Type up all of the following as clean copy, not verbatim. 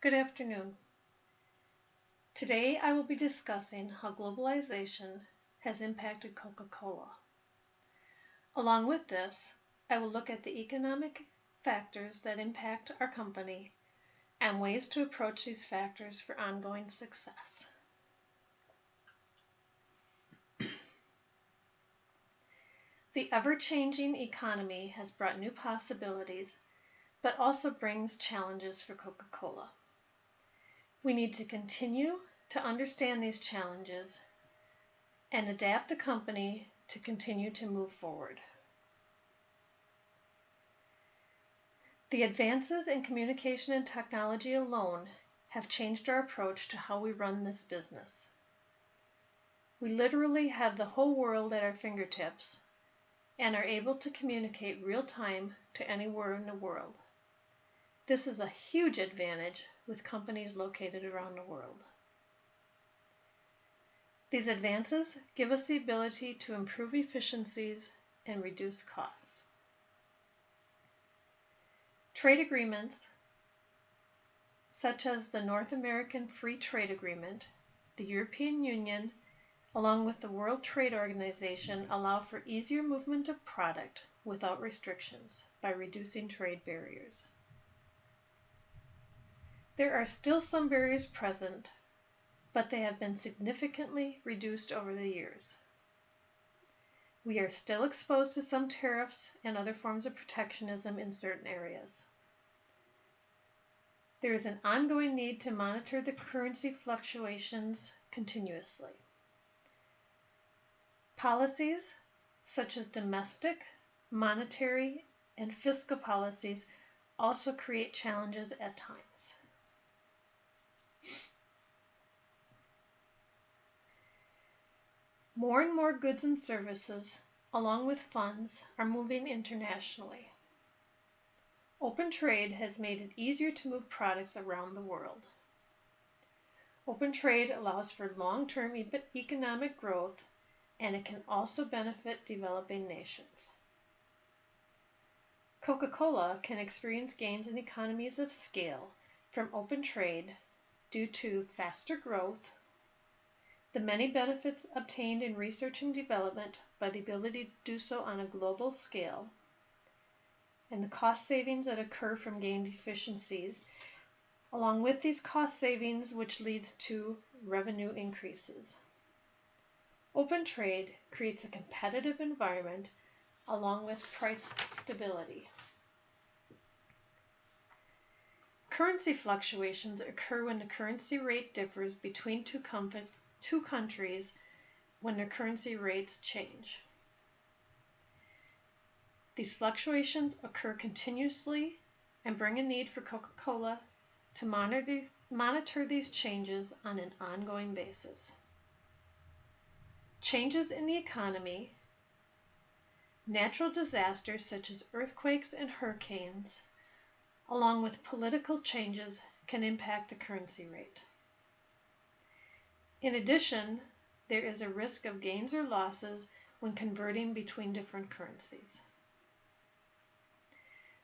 Good afternoon. Today I will be discussing how globalization has impacted Coca-Cola. Along with this, I will look at the economic factors that impact our company and ways to approach these factors for ongoing success. The ever-changing economy has brought new possibilities, but also brings challenges for Coca-Cola. We need to continue to understand these challenges and adapt the company to continue to move forward. The advances in communication and technology alone have changed our approach to how we run this business. We literally have the whole world at our fingertips and are able to communicate real time to anywhere in the world. This is a huge advantage with companies located around the world. These advances give us the ability to improve efficiencies and reduce costs. Trade agreements, such as the North American Free Trade Agreement, the European Union, along with the World Trade Organization, allow for easier movement of product without restrictions by reducing trade barriers. There are still some barriers present, but they have been significantly reduced over the years. We are still exposed to some tariffs and other forms of protectionism in certain areas. There is an ongoing need to monitor the currency fluctuations continuously. Policies such as domestic, monetary, and fiscal policies also create challenges at times. More and more goods and services, along with funds, are moving internationally. Open trade has made it easier to move products around the world. Open trade allows for long-term economic growth, and it can also benefit developing nations. Coca-Cola can experience gains in economies of scale from open trade due to faster growth, the many benefits obtained in research and development by the ability to do so on a global scale, and the cost savings that occur from gained efficiencies, along with these cost savings which leads to revenue increases. Open trade creates a competitive environment along with price stability. Currency fluctuations occur when the currency rate differs between two countries when their currency rates change. These fluctuations occur continuously and bring a need for Coca-Cola to monitor these changes on an ongoing basis. Changes in the economy, natural disasters such as earthquakes and hurricanes, along with political changes, can impact the currency rate. In addition, there is a risk of gains or losses when converting between different currencies.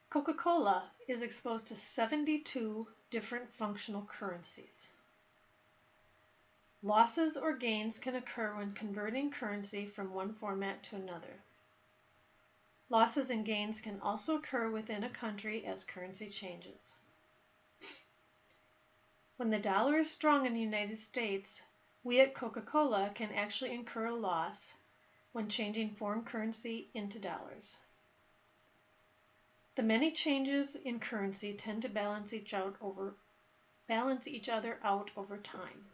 Coca-Cola is exposed to 72 different functional currencies. Losses or gains can occur when converting currency from one format to another. Losses and gains can also occur within a country as currency changes. When the dollar is strong in the United States, we at Coca-Cola can actually incur a loss when changing foreign currency into dollars. The many changes in currency tend to balance each other out over time.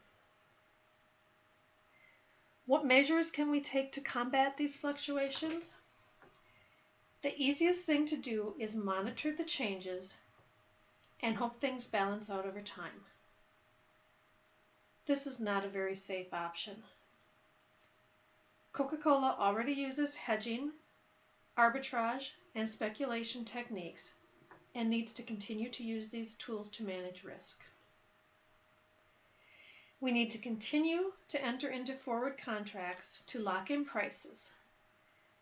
What measures can we take to combat these fluctuations? The easiest thing to do is monitor the changes and hope things balance out over time. This is not a very safe option. Coca-Cola already uses hedging, arbitrage, and speculation techniques and needs to continue to use these tools to manage risk. We need to continue to enter into forward contracts to lock in prices.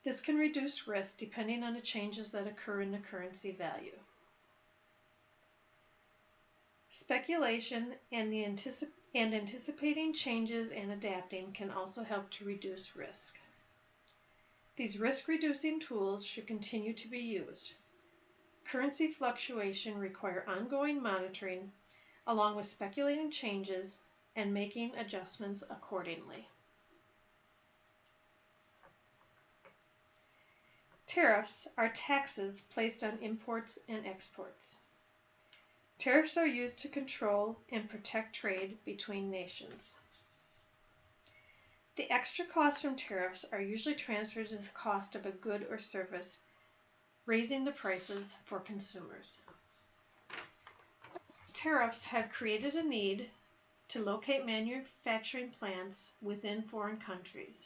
This can reduce risk depending on the changes that occur in the currency value. Speculation and anticipating changes and adapting can also help to reduce risk. These risk-reducing tools should continue to be used. Currency fluctuation require ongoing monitoring, along with speculating changes and making adjustments accordingly. Tariffs are taxes placed on imports and exports. Tariffs are used to control and protect trade between nations. The extra costs from tariffs are usually transferred to the cost of a good or service, raising the prices for consumers. Tariffs have created a need to locate manufacturing plants within foreign countries.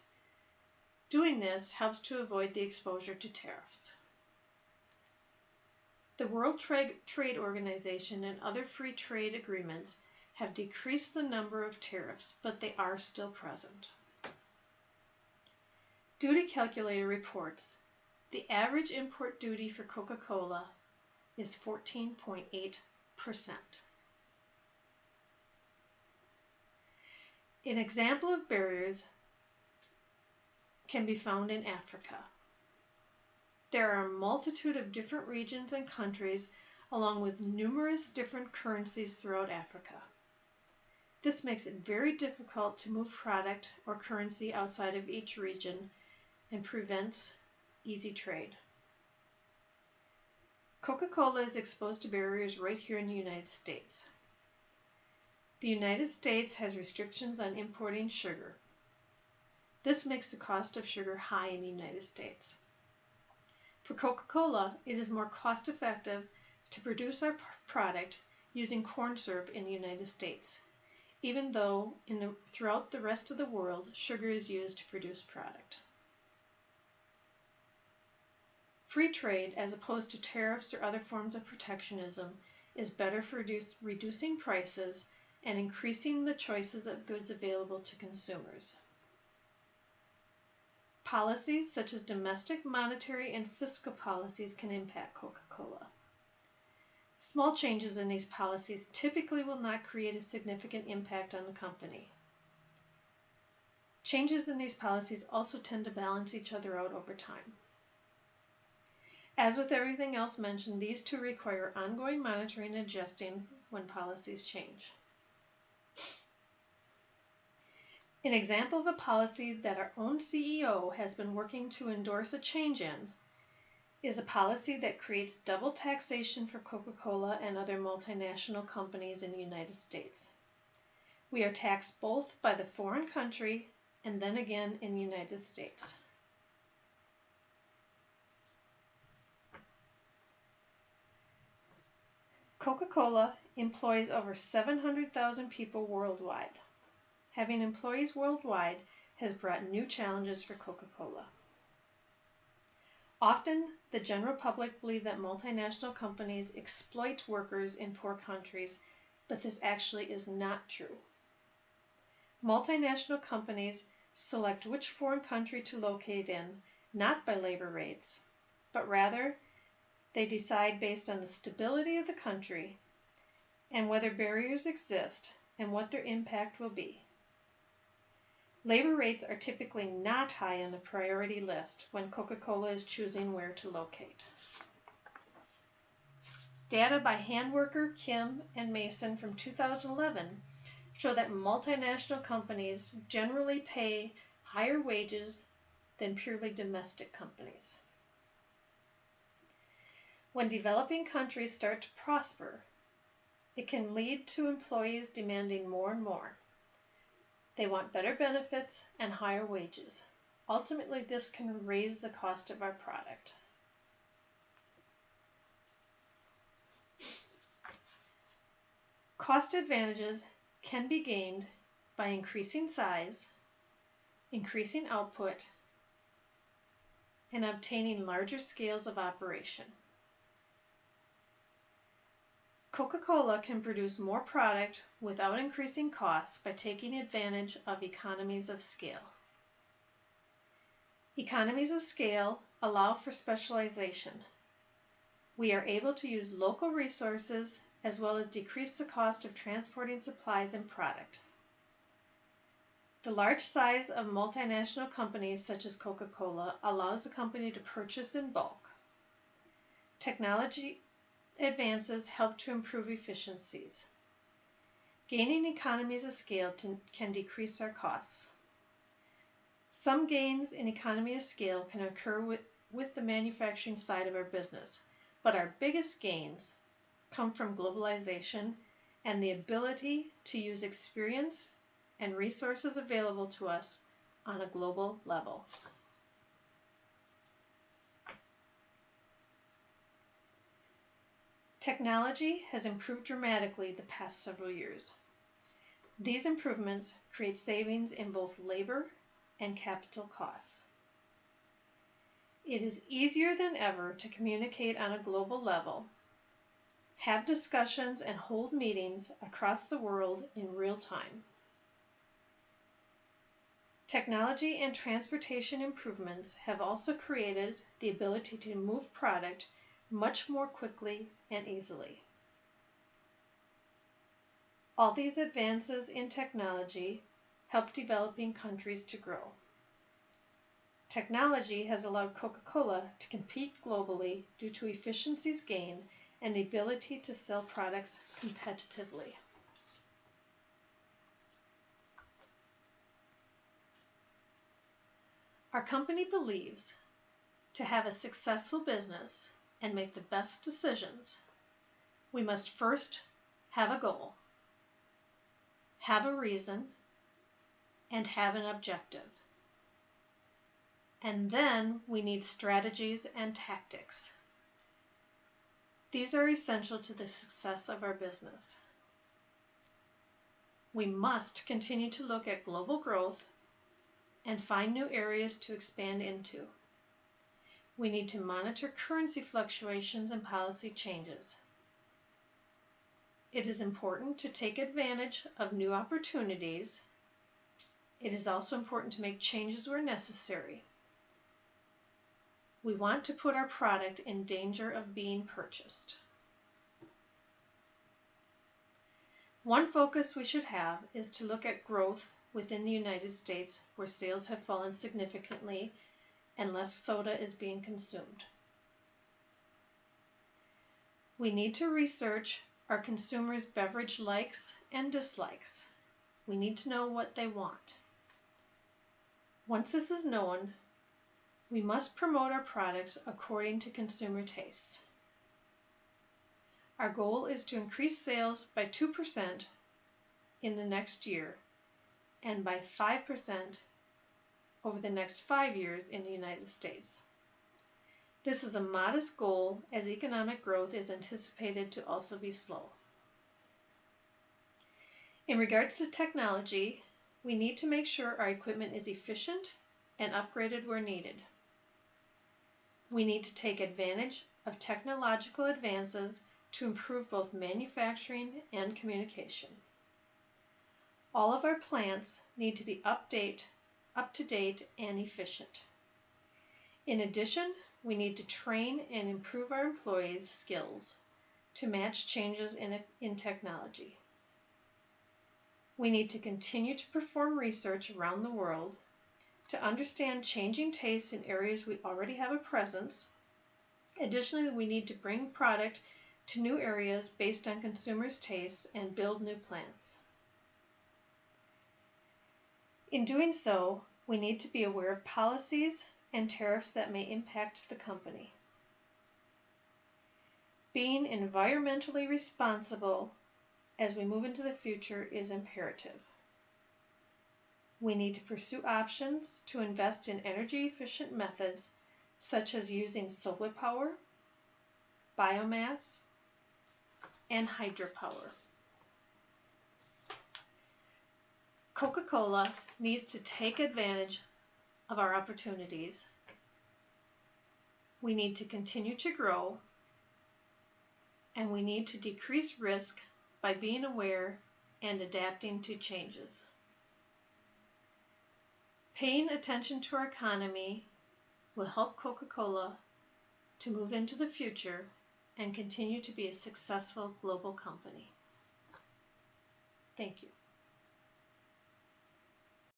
Doing this helps to avoid the exposure to tariffs. The World Trade Organization and other free trade agreements have decreased the number of tariffs, but they are still present. Duty Calculator reports the average import duty for Coca-Cola is 14.8%. An example of barriers can be found in Africa. There are a multitude of different regions and countries, along with numerous different currencies throughout Africa. This makes it very difficult to move product or currency outside of each region and prevents easy trade. Coca-Cola is exposed to barriers right here in the United States. The United States has restrictions on importing sugar. This makes the cost of sugar high in the United States. For Coca-Cola, it is more cost-effective to produce our product using corn syrup in the United States, even though throughout the rest of the world, sugar is used to produce product. Free trade, as opposed to tariffs or other forms of protectionism, is better for reducing prices and increasing the choices of goods available to consumers. Policies such as domestic, monetary, and fiscal policies can impact Coca-Cola. Small changes in these policies typically will not create a significant impact on the company. Changes in these policies also tend to balance each other out over time. As with everything else mentioned, these two require ongoing monitoring and adjusting when policies change. An example of a policy that our own CEO has been working to endorse a change in is a policy that creates double taxation for Coca-Cola and other multinational companies in the United States. We are taxed both by the foreign country and then again in the United States. Coca-Cola employs over 700,000 people worldwide. Having employees worldwide has brought new challenges for Coca-Cola. Often, the general public believe that multinational companies exploit workers in poor countries, but this actually is not true. Multinational companies select which foreign country to locate in, not by labor rates, but rather they decide based on the stability of the country and whether barriers exist and what their impact will be. Labor rates are typically not high on the priority list when Coca-Cola is choosing where to locate. Data by Handwerker, Kim, and Mason from 2011 show that multinational companies generally pay higher wages than purely domestic companies. When developing countries start to prosper, it can lead to employees demanding more and more. They want better benefits and higher wages. Ultimately, this can raise the cost of our product. Cost advantages can be gained by increasing size, increasing output, and obtaining larger scales of operation. Coca-Cola can produce more product without increasing costs by taking advantage of economies of scale. Economies of scale allow for specialization. We are able to use local resources as well as decrease the cost of transporting supplies and product. The large size of multinational companies such as Coca-Cola allows the company to purchase in bulk. Technology advances help to improve efficiencies. Gaining economies of scale can decrease our costs. Some gains in economy of scale can occur with the manufacturing side of our business, but our biggest gains come from globalization and the ability to use experience and resources available to us on a global level. Technology has improved dramatically the past several years. These improvements create savings in both labor and capital costs. It is easier than ever to communicate on a global level, have discussions, and hold meetings across the world in real time. Technology and transportation improvements have also created the ability to move product much more quickly and easily. All these advances in technology help developing countries to grow. Technology has allowed Coca-Cola to compete globally due to efficiencies gained and the ability to sell products competitively. Our company believes to have a successful business and make the best decisions, we must first have a goal, have a reason, and have an objective. And then we need strategies and tactics. These are essential to the success of our business. We must continue to look at global growth and find new areas to expand into. We need to monitor currency fluctuations and policy changes. It is important to take advantage of new opportunities. It is also important to make changes where necessary. We want to put our product in danger of being purchased. One focus we should have is to look at growth within the United States, where sales have fallen significantly and less soda is being consumed. We need to research our consumers' beverage likes and dislikes. We need to know what they want. Once this is known, we must promote our products according to consumer tastes. Our goal is to increase sales by 2% in the next year and by 5% over the next 5 years in the United States. This is a modest goal as economic growth is anticipated to also be slow. In regards to technology, we need to make sure our equipment is efficient and upgraded where needed. We need to take advantage of technological advances to improve both manufacturing and communication. All of our plants need to be up to date and efficient. In addition, we need to train and improve our employees' skills to match changes in technology. We need to continue to perform research around the world to understand changing tastes in areas we already have a presence. Additionally, we need to bring product to new areas based on consumers' tastes and build new plants. In doing so, we need to be aware of policies and tariffs that may impact the company. Being environmentally responsible as we move into the future is imperative. We need to pursue options to invest in energy-efficient methods such as using solar power, biomass, and hydropower. Coca-Cola needs to take advantage of our opportunities. We need to continue to grow, and we need to decrease risk by being aware and adapting to changes. Paying attention to our economy will help Coca-Cola to move into the future and continue to be a successful global company. Thank you.